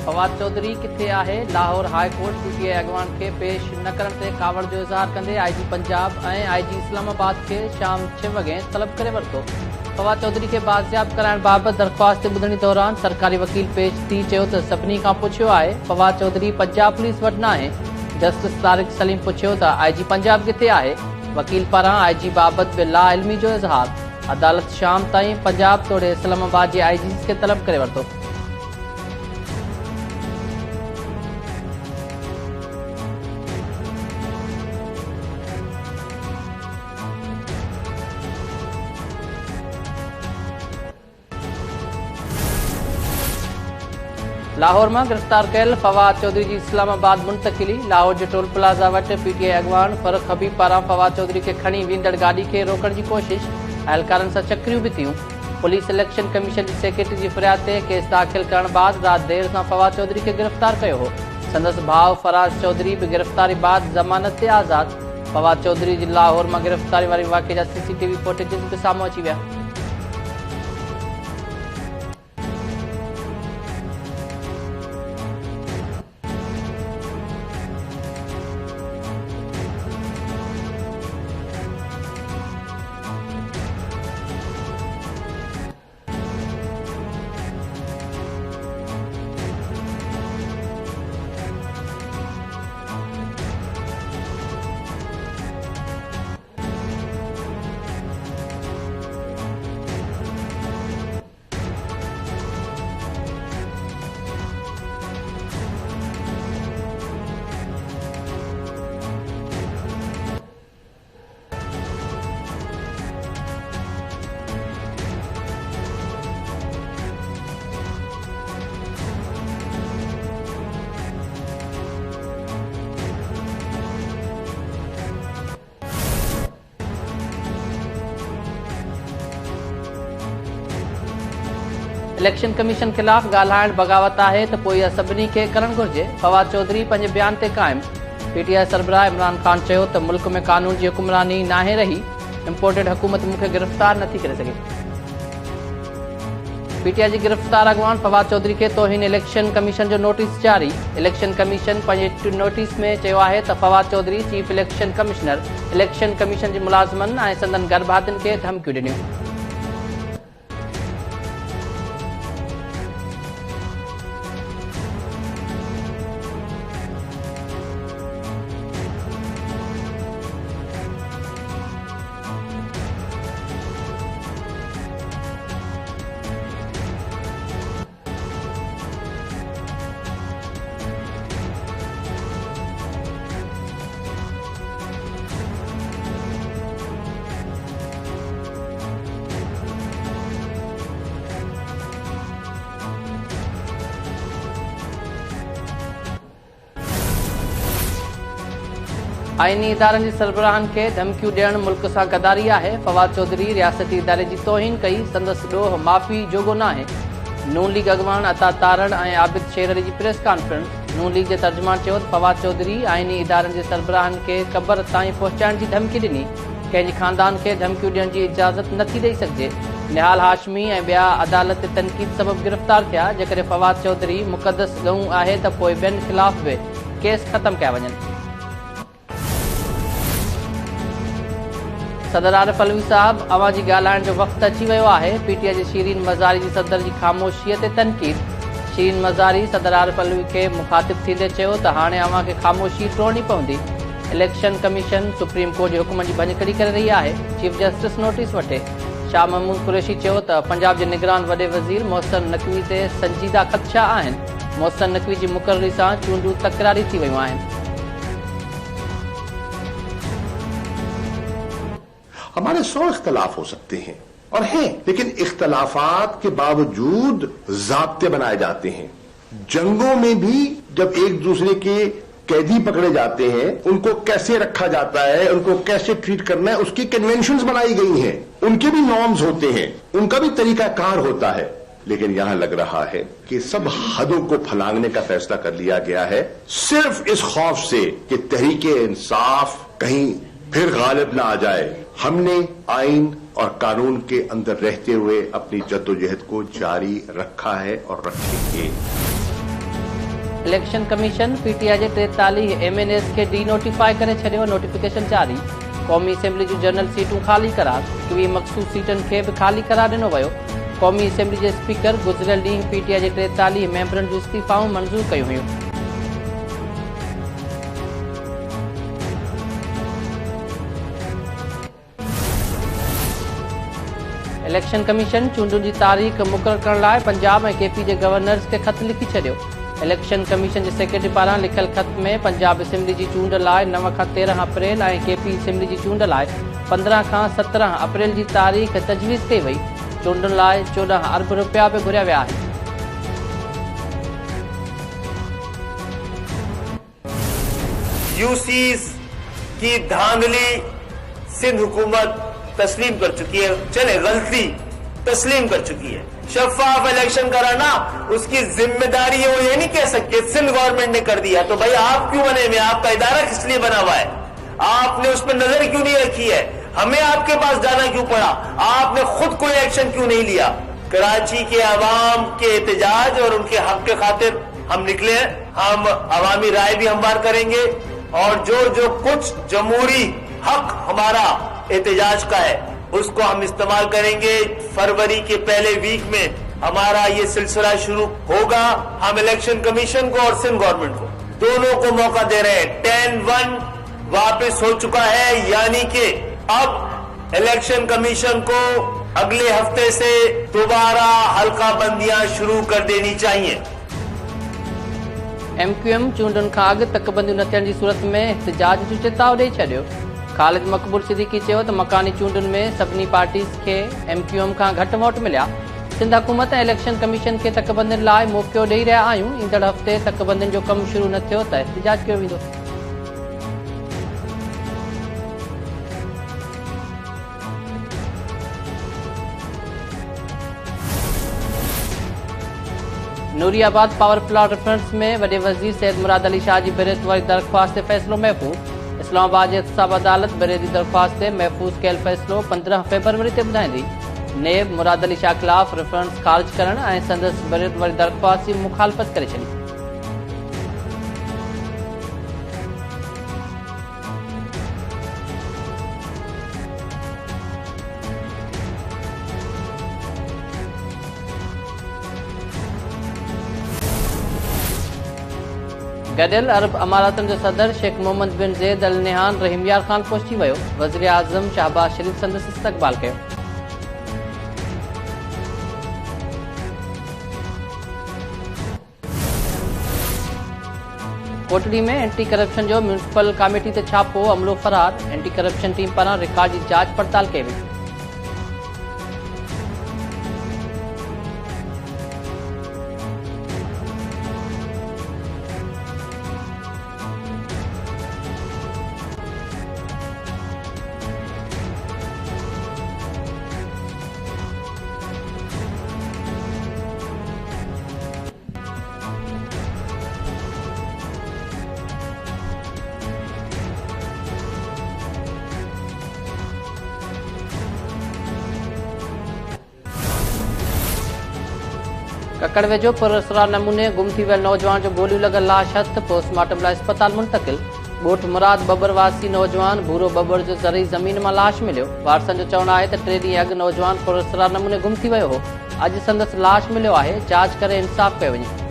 फवाद चौधरी किथे आहे? Lahore high court PTI अॻवान खे पेश न करण ते कावड़ जो इज़हार कंदे आईजी पंजाब ऐं आईजी इस्लामाबाद खे शाम 6 वॻे तलब करे वरितो। फवाद चौधरी खे बाज़ियाब कराइण बाबति दरख़्वास्त ॿुधणी दौरान सरकारी वकील पेश थी चयो त सभिनी खां पुछियो आहे फवाद चौधरी पंजाब पुलिस वटि न आहे। जस्टिस तारिक सलीम पुछियो त आईजी पंजाब किथे आहे? वकील पारां आईजी बाबति बि ला इल्मी जो इज़हार। अदालत शाम ताईं पंजाब तोड़े इस्लामाबाद जे आईजी खे तलब करे वरितो। लाहौर में गिरफ्तार कयल फवाद चौधरी की इस्लामाबाद मुंतकिली। लाहौर के टोल प्लाज़ा वट पीटीआई अॻवान फरक हबीब पारां फवाद चौधरी के खणी वेंदड़ गाड़ी के रोकण की कोशिश। अहलकारन से चक्रियूं भी थियूं। पुलिस इलेक्शन कमीशन की सेक्रेटरी की फरियाद ते केस दाखिल करण बाद रात देर से फवाद चौधरी के गिरफ्तार किया हो। संदस भाव फराज चौधरी भी गिरफ्तारी बाद जमानत से आज़ाद। फवाद चौधरी की लाहौर में गिरफ्तारी वाले वाक़े जा सीसीटीवी फुटेज भी सामू अची विया। इलेक्शन कमीशन खिलाफ गाल्हाइण बगावत है तो पोइ सभिनी खे करण घुर्जे। फवाद चौधरी पंहिंजे बयान ते कायम। पीटीआई सरबराह इमरान खान चयो त मुल्क में कानून की हुक्मरानी नाहे रही। इम्पोर्टेड हुकूमत मुझे गिरफ्तार नथी करे सके। पीटीआई की गिरफ्तार अॻवान फवाद चौधरी के तौहीन इलेक्शन कमीशन जो नोटिस जारी। इलेक्शन कमीशन पंहिंजे नोटिस में चयो आहे त Fawad Chaudhry chief election commissioner election commission के मुलाज़िमन ऐं संदन गरभातिन के धमकियूं ॾिनियूं। आईनी इदारनि जी सरबराहन के धमकियूं ॾियण मुल्क सां गदारी आहे। फवाद चौधरी रियासती इदारे की तौहीन कई। संदस ॾोह माफ़ी जोगो न आहे। नून लीग अॻवान अता तारण ऐं आबिद शेर अली की प्रेस कॉन्फ्रेंस। नून लीग के तर्जुमान चयो फवाद चौधरी आईनी इदारनि के सरबराहन के कबर ताईं पहुचाइण की धमकी ॾिनी। कंहिंजे खानदान के धमकियूं ॾियण की इजाज़त नथी ॾेई सघिजे। निहाल हाशमी ऐं ॿिया अदालत तनक़ीद सबब गिरफ्तार थिया। जेकॾहिं फवाद चौधरी मुक़दस ॻऊं आहे त पोइ ॿियनि ख़िलाफ़ भी केस ख़त्म कया वञनि। सदर आरिफ अलवी साहब अवां जी ॻाल्हाइण जो वक़्तु अची वियो आहे। पीटीआई जी शीरीन मज़ारी जी सदर जी ख़ामोशीअ ते तनक़ीद। शीरीन मज़ारी सदर आरिफ अलवी के मुखातिब थींदे चयो त हाणे अवां खे ख़ामोशी तोड़नी पवंदी। इलेक्शन कमीशन सुप्रीम कोर्ट के हुक्म की भञकड़ी करे रही है। चीफ जस्टिस नोटिस वठे। शाह महमूद कुरैशी चयो त पंजाब के निगरान वॾे वज़ीर मोहसिन नक़वी ते संजीदा ख़दशा आहिनि। मोहसिन नक़वी की मुक़ररी सां चूंडूं तकरारी थी वयूं आहिनि। हमारे 100 इख्तलाफ हो सकते हैं और हैं, लेकिन इख्तलाफात के बावजूद ज़ाब्ते बनाए जाते हैं। जंगों में भी जब एक दूसरे के कैदी पकड़े जाते हैं, उनको कैसे रखा जाता है, उनको कैसे ट्रीट करना है, उसकी कन्वेंशंस बनाई गई हैं। उनके भी नॉर्म्स होते हैं, उनका भी तरीकाकार होता है। लेकिन यहां लग रहा है कि सब हदों को फलांगने का फैसला कर लिया गया है, सिर्फ इस खौफ से कि तहरीके इंसाफ कहीं फिर गालिब ना आ जाए। हमने आइन और कानून के अंदर रहते हुए अपनी जद्दोजहद को जारी रखा है और रखेंगे। इलेक्शन कमीशन पीटीआई जे 43 एमएनएस खे डी नोटिफाई करे छॾियो। नोटिफिकेशन जारी। क़ौमी असेंबली जूं जनरल सीटूं ख़ाली करार। 21 मख़सूस सीटनि खे बि ख़ाली करार ॾिनो वियो। क़ौमी असेंबली जे स्पीकर गुज़िरियल ॾींहुं पीटीआई जे 43 मेंबरनि जूं इस्तीफ़ाऊं मंज़ूर कयूं हुयूं। इलेक्शन कमीशन चूंडुनि जी तारीख़ मुक़ररु करण लाइ पंजाब ऐं केपी जे गवर्नर्स खे ख़त लिखी छॾियो। इलेक्शन कमीशन जे सेक्रेटरी पारां लिखियल ख़त में पंजाब असेंबली जी चूंड लाइ 9 खां 13 अप्रैल ऐं केपी असेंबली जी चूंड लाइ 15 खां 17 अप्रैल जी तारीख़ तजवीज़ कई वई। चूंडुनि लाइ 14 अरब रुपया बि घुरिया विया आहिनि। यूसीस की धांधली सिंध हुकूमत तस्लीम कर चुकी है। चले गलती तस्लीम कर चुकी है। शफाफ इलेक्शन कराना उसकी जिम्मेदारी है, वो ये नहीं कह सकते सिंध गवर्नमेंट ने कर दिया तो भाई आप क्यों बने में, आपका इदारा किस लिए बना हुआ है, आपने उस पर नजर क्यों नहीं रखी है, हमें आपके पास जाना क्यों पड़ा, आपने खुद कोई एक्शन क्यों नहीं लिया। कराची के अवाम के एहतजाज और उनके हक के खातिर हम निकले हैं। हम अवामी राय भी हमवार करेंगे और जो कुछ जमहूरी हक हमारा एहतजाज का है उसको हम इस्तेमाल करेंगे। फरवरी के पहले वीक में हमारा ये सिलसिला शुरू होगा। हम इलेक्शन कमीशन को और सिंध गवर्नमेंट को दोनों को मौका दे रहे हैं। 10-1 वापस हो चुका है, यानी कि अब इलेक्शन कमीशन को अगले हफ्ते से दोबारा हल्का बंदियां शुरू कर देनी चाहिए। MQM चूंडुनि खां अॻु तकबंदियूं न थियण जी सूरत में एहतजाज जो चेताव ॾेई छॾियो। ख़ालिद मक़बूल सिद्दीकी चयो त मकानी चूंडुनि में सभिनी पार्टीज़ खे MQM खां घटि वोट मिलिया। सिंध हुकूमत ऐं इलेक्शन कमीशन खे तकबंदियुनि लाइ मौक़ो ॾेई रहिया आहियूं। ईंदड़ हफ़्ते तकबंदियुनि जो कमु शुरू न थियो त एहतजाज कयो वेंदो। नूरियाबाद पावर प्लांट रेफरेंस में वॾे वज़ीर सैयद मुराद अली शाह जी बेरेत वारी दरख़्वास्त ते फ़ैसिलो महफ़ूज़। इस्लामाबाद जे एहतसाब अदालत बेरे जी दरख़्वास्त ते महफ़ूज़ कयल फ़ैसिलो 15 फरवरी ते ॿुधाईंदी। नेब मुराद अली शाह ख़िलाफ़ रेफरेंस ख़ारिज करण ऐं संदसि बेरेत वारी दरख़्वास्त जी मुखालफ़त करे छॾी। गॾियल अरब अमारातनि जो सदर शेख मोहम्मद बिन ज़ैद अल नहान रहीमयार ख़ान पहुची वियो। वज़ीर आज़म शहबाज शरीफ़ संदसि इस्तक़बाल कयो। कोटड़ी में एंटी करप्शन जो म्यूनिसिपल कमेटी ते छापो, अमलो फरार। एंटी करप्शन टीम पारां रिकॉर्ड जी जांच पड़ताल कई वई। ककड़ वेझो पुरअसरार नमूने गुम थी वियल नौजवान जो गोलियूं लॻल लाश हथ पोस्टमार्टम लाइ अस्पताल मुंतक़िल। ॻोठ मुराद बबर वासी नौजवान भूरो बबर जो ज़रई ज़मीन मां लाश मिलियो। वारसनि जो चवणु आहे त 3 ॾींहं अॻु नौजवान पुरअसरार नमूने गुम थी वियो हो। अॼु संदसि लाश मिलियो आहे। जांच करे इंसाफ़ कयो वञे।